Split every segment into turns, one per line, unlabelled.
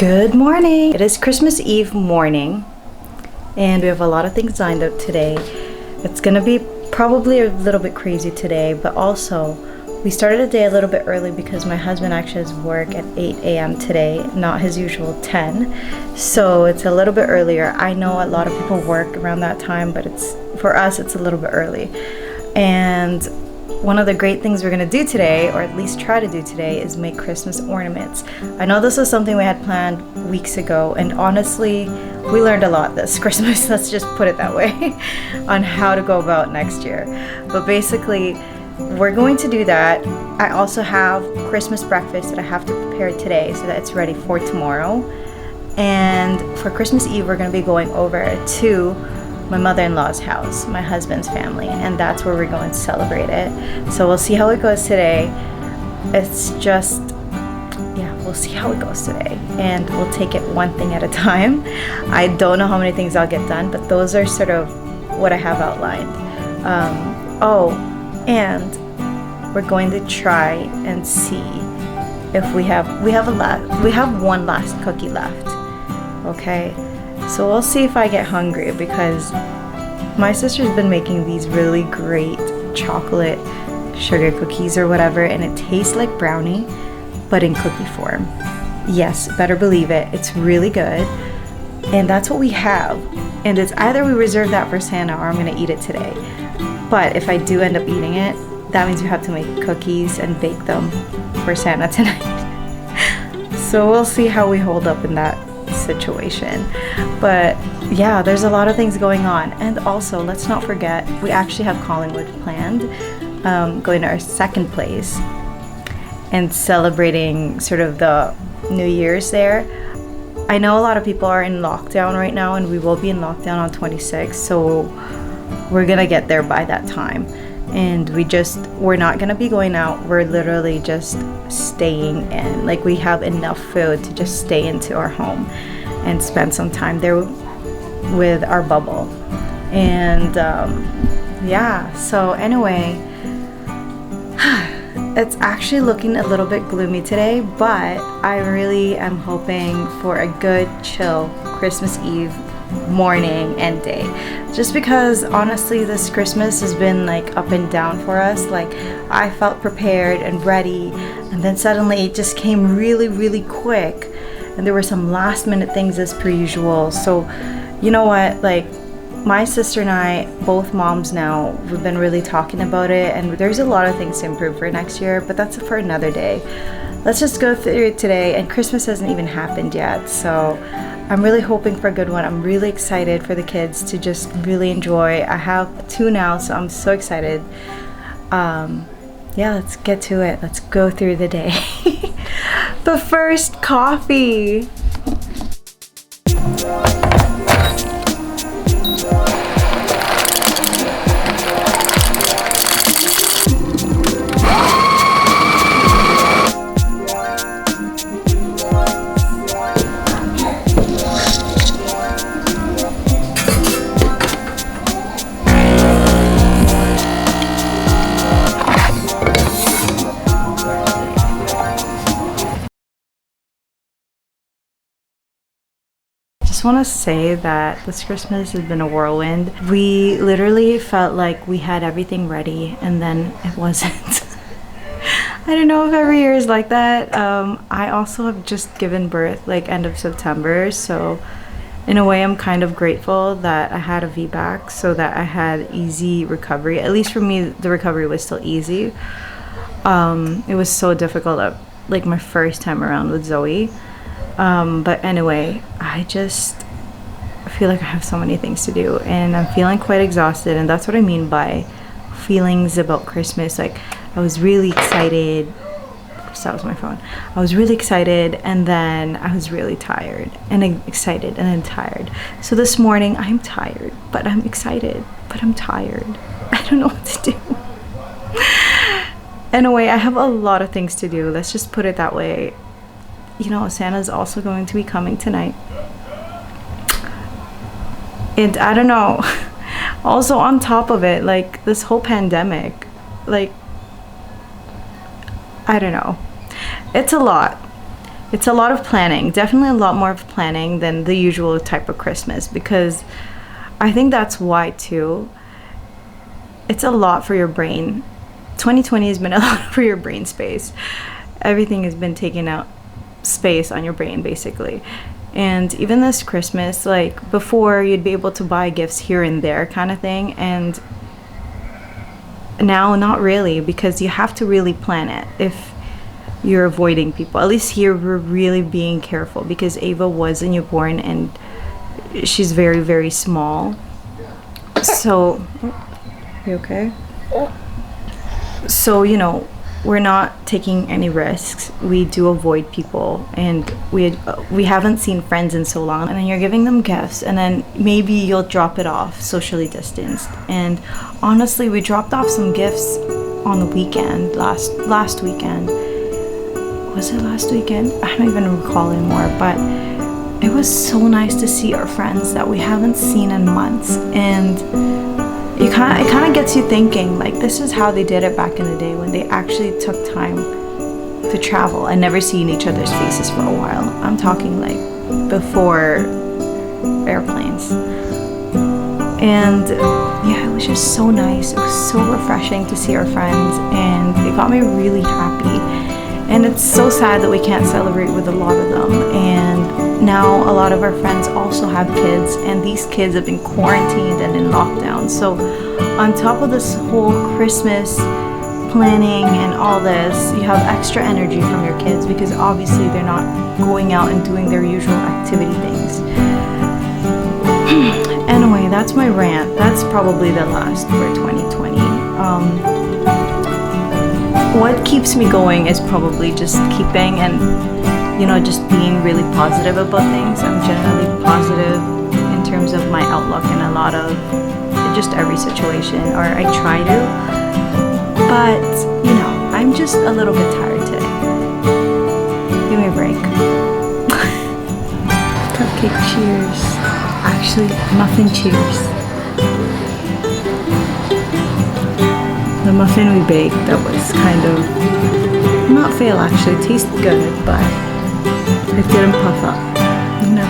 Good morning! It is Christmas Eve morning and we have a lot of things lined up today. It's gonna be probably a little bit crazy today, but also we started the day a little bit early because my husband actually has work at 8 a.m. today, not his usual 10. So it's a little bit earlier. I know a lot of people work around that time, but for us it's a little bit early. And one of the great things we're gonna do today, or at least try to do today, is make Christmas ornaments. I know this was something we had planned weeks ago, and honestly, we learned a lot this Christmas, let's just put it that way, on how to go about next year. But basically, we're going to do that. I also have Christmas breakfast that I have to prepare today so that it's ready for tomorrow. And for Christmas Eve, we're gonna be going over to my mother-in-law's house, my husband's family, and that's where we're going to celebrate it. So we'll see how it goes today. It's just, yeah, we'll see how it goes today, and we'll take it one thing at a time. I don't know how many things I'll get done, but those are sort of what I have outlined. And we're going to try and see if we have one last cookie left. Okay. So we'll see if I get hungry, because my sister's been making these really great chocolate sugar cookies or whatever, and it tastes like brownie but in cookie form. Yes, better believe it, it's really good, and that's what we have. And it's either we reserve that for Santa or I'm gonna eat it today. But if I do end up eating it, that means we have to make cookies and bake them for Santa tonight. So we'll see how we hold up in that situation. But yeah, there's a lot of things going on. And also, let's not forget, we actually have Collingwood planned, going to our second place and celebrating sort of the New Year's there. I know a lot of people are in lockdown right now, and we will be in lockdown on 26, so we're gonna get there by that time. And we're not gonna be going out, we're literally just staying in. Like, we have enough food to just stay into our home and spend some time there with our bubble. And yeah, so anyway, it's actually looking a little bit gloomy today, but I really am hoping for a good chill Christmas Eve morning and day, just because honestly this Christmas has been like up and down for us. Like, I felt prepared and ready, and then suddenly it just came really quick, and there were some last minute things as per usual. So you know what, like, my sister and I, both moms now, we've been really talking about it, and there's a lot of things to improve for next year, but that's for another day. Let's just go through it today, and Christmas hasn't even happened yet, so I'm really hoping for a good one. I'm really excited for the kids to just really enjoy. I have 2 now, so I'm so excited. Yeah, let's get to it. Let's go through the day. But first, coffee. I just want to say that this Christmas has been a whirlwind. We literally felt like we had everything ready, and then it wasn't. I don't know if every year is like that. I also have just given birth like end of September, so in a way I'm kind of grateful that I had a VBAC so that I had easy recovery. At least for me, the recovery was still easy. It was so difficult like my first time around with Zoe. But anyway, I feel like I have so many things to do, and I'm feeling quite exhausted, and that's what I mean by feelings about Christmas. Like, I was really excited. That was my phone. I was really excited, and then I was really tired, and excited, and then tired. So this morning, I'm tired, but I'm excited, but I'm tired. I don't know what to do. Anyway, I have a lot of things to do. Let's just put it that way. You know, Santa's also going to be coming tonight. And I don't know, also on top of it, like, this whole pandemic, like, I don't know, it's a lot. it's a lot of planning, definitely a lot more of planning than the usual type of Christmas, because I think that's why too. It's a lot for your brain. 2020 has been a lot for your brain space. Everything has been taking out space on your brain basically. And even this Christmas, like before you'd be able to buy gifts here and there kind of thing, and now not really, because you have to really plan it if you're avoiding people. At least here we're really being careful because Ava was a newborn and she's very, very small. So, you okay? So, you know, we're not taking any risks. We do avoid people, and we haven't seen friends in so long, and then you're giving them gifts, and then maybe you'll drop it off socially distanced. And honestly, we dropped off some gifts on the weekend, last weekend. Was it last weekend? I don't even recall anymore, but it was so nice to see our friends that we haven't seen in months. And it kind of gets you thinking, like, this is how they did it back in the day when they actually took time to travel and never seen each other's faces for a while. I'm talking like before airplanes. And yeah, it was just so nice. It was so refreshing to see our friends, and it got me really happy. And it's so sad that we can't celebrate with a lot of them. And now a lot of our friends also have kids, and these kids have been quarantined and in lockdown. So on top of this whole Christmas planning and all this, you have extra energy from your kids because obviously they're not going out and doing their usual activity things. Anyway, that's my rant. That's probably the last for 2020. What keeps me going is probably just keeping and, you know, just being really positive about things. I'm generally positive in terms of my outlook in a lot of just every situation, or I try to. But, you know, I'm just a little bit tired today. Give me a break. Cupcake cheers. Actually, muffin cheers. The muffin we baked, that was kind of not fail actually. It tasted good, but it didn't puff up. No.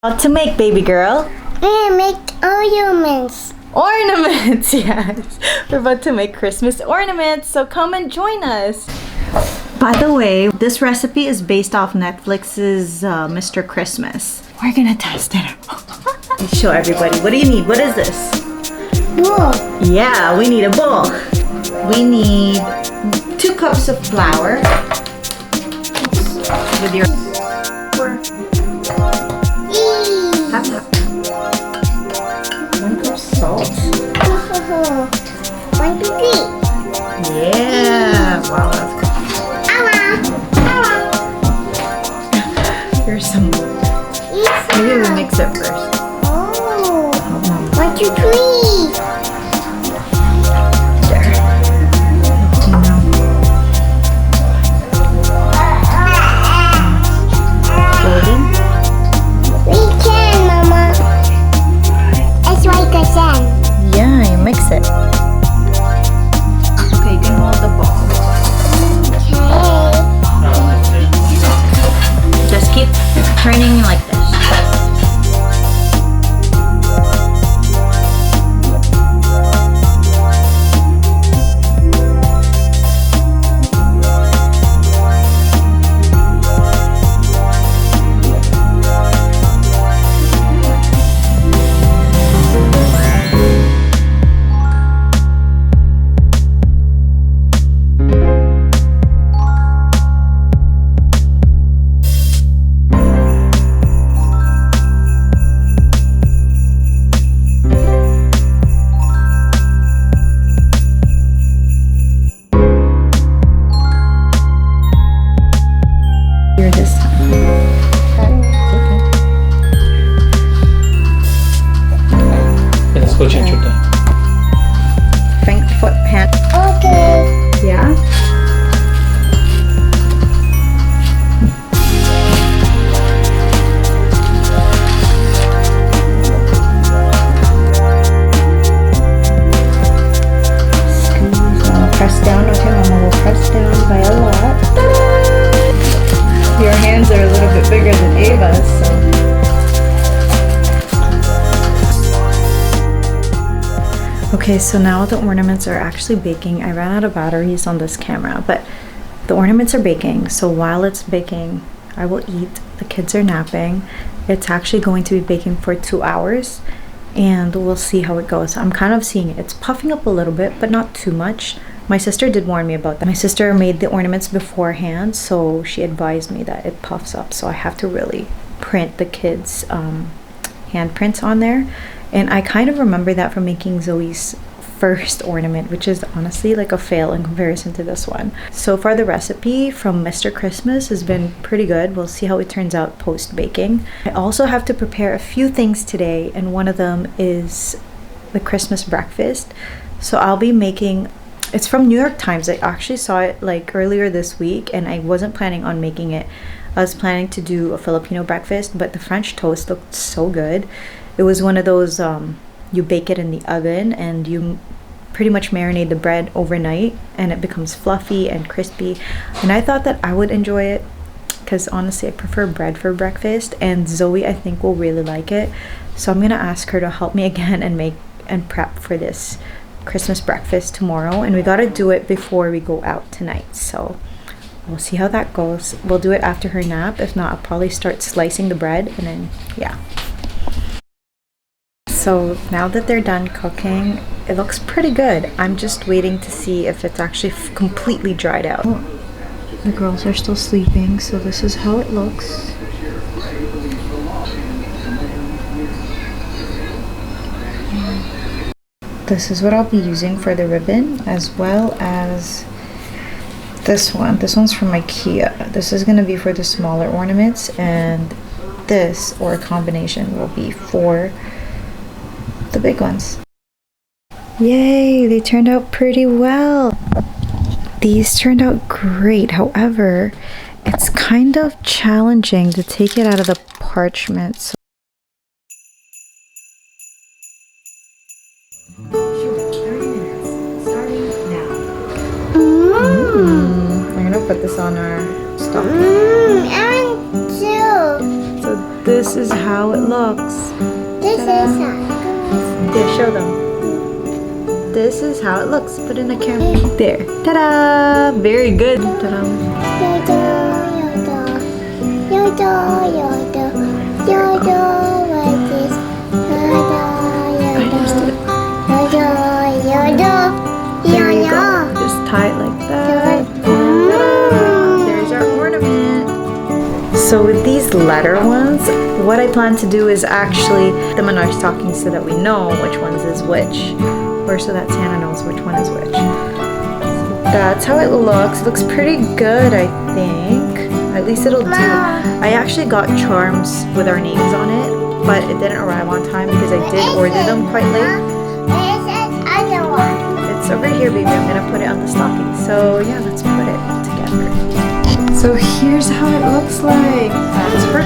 What to make, baby girl?
I make ornaments.
Ornaments, yes. We're about to make Christmas ornaments, so come and join us. By the way, this recipe is based off Netflix's Mr. Christmas. We're gonna test it. Show everybody. What do you need? What is this?
Bowl.
Yeah, we need a bowl. We need 2 cups of flour. With your... Tap, tap. 1 cup salt.
1, 2, 3.
Yeah. Wow, that's good. Here's some. Maybe we mix it first.
Oh. 1, 2, 3.
There. Golden.
We can, Mama. It's like a sand.
Yeah, you mix it. Okay, you can hold the ball.
Okay.
Just keep turning like this. Frankfurt pan.
Okay.
Yeah. Vegas, so. Okay, so now the ornaments are actually baking. I ran out of batteries on this camera, but the ornaments are baking. So while it's baking, I will eat. The kids are napping. It's actually going to be baking for 2 hours, and we'll see how it goes. I'm kind of seeing it. It's puffing up a little bit, but not too much. My sister did warn me about that. My sister made the ornaments beforehand, so she advised me that it puffs up. So I have to really print the kids' handprints on there. And I kind of remember that from making Zoe's first ornament, which is honestly like a fail in comparison to this one. So far the recipe from Mr. Christmas has been pretty good. We'll see how it turns out post baking. I also have to prepare a few things today, and one of them is the Christmas breakfast. So I'll be making, it's from New York Times. I actually saw it like earlier this week, and I wasn't planning on making it. I was planning to do a Filipino breakfast, but the French toast looked so good. It was one of those, you bake it in the oven and you pretty much marinate the bread overnight and it becomes fluffy and crispy. And I thought that I would enjoy it because honestly I prefer bread for breakfast, and Zoe I think will really like it. So I'm gonna ask her to help me again and make and prep for this Christmas breakfast tomorrow, and we gotta do it before we go out tonight. So we'll see how that goes. We'll do it after her nap. If not, I'll probably start slicing the bread and then yeah. So now that they're done cooking, it looks pretty good. I'm just waiting to see if it's actually completely dried out. The girls are still sleeping, so this is how it looks. This is what I'll be using for the ribbon, as well as this one. This one's from IKEA. This is gonna be for the smaller ornaments, and this, or a combination, will be for the big ones. Yay, they turned out pretty well. These turned out great. However, it's kind of challenging to take it out of the parchment. So I'm gonna put this on our stocking. So this is how it looks.
This is how.
There, show them. This is how it looks. Put in the camera. There. Ta-da! Very good. Ta-da! There you go. Just tie it like that. Ta-da! There's our ornament. So with these letter ones, what I plan to do is actually put them in our stockings so that we know which ones is which, or so that Santa knows which one is which. That's how it looks. It looks pretty good, I think. At least it'll do. I actually got charms with our names on it, but it didn't arrive on time because I did order them quite late.
Where's that other one?
It's over here, baby. I'm gonna put it on the stocking. So yeah, let's put it together. So here's how it looks like. That's for